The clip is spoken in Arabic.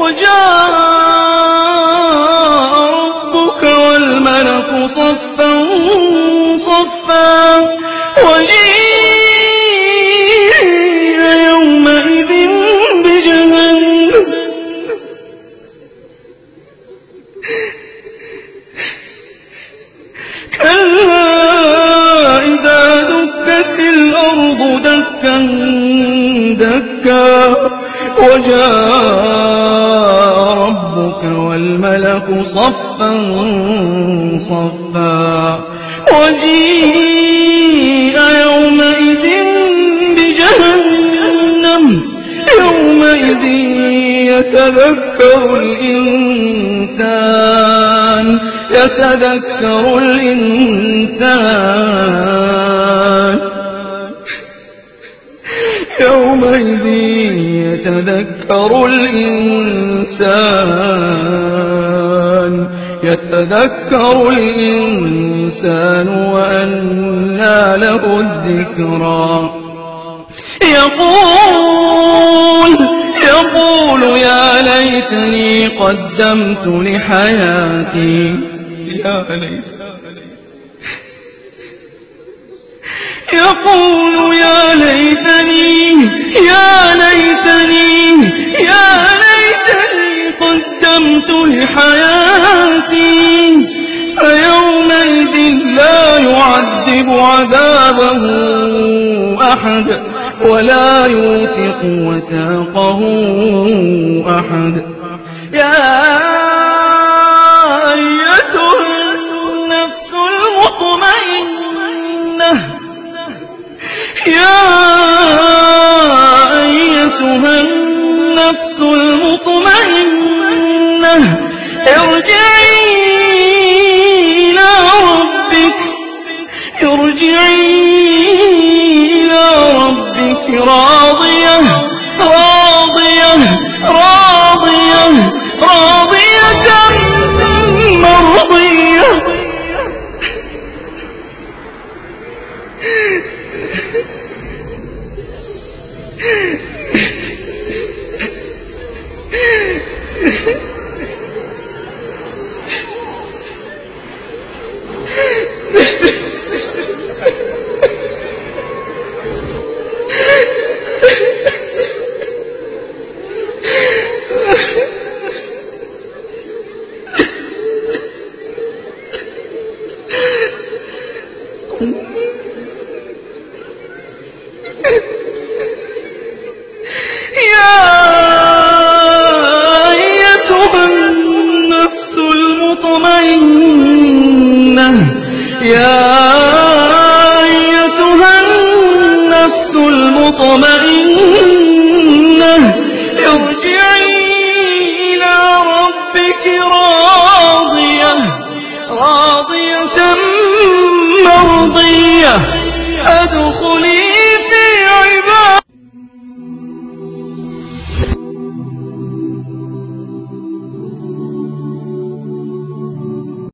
وجاء ربك والملك صفا صفا وجيء يومئذ بجهنم كلا إذا دكت الأرض دكا دكا وجاء ربك والملك صفا صفا وجيء يومئذ بجهنم يومئذ يتذكر الإنسان يومئذ يتذكر الإنسان وأنى له الذكرى يقول يا ليتني قدمت لحياتي يقول يا ليتني قدمت لحياتي فيومئذ لا يعذب عذابه أحد ولا يوثق وثاقه أحد يا أيتها النفس المطمئنة ارجعي إلى ربك راضية مرضية المطمئنة ارجعي إلى ربك راضية مرضية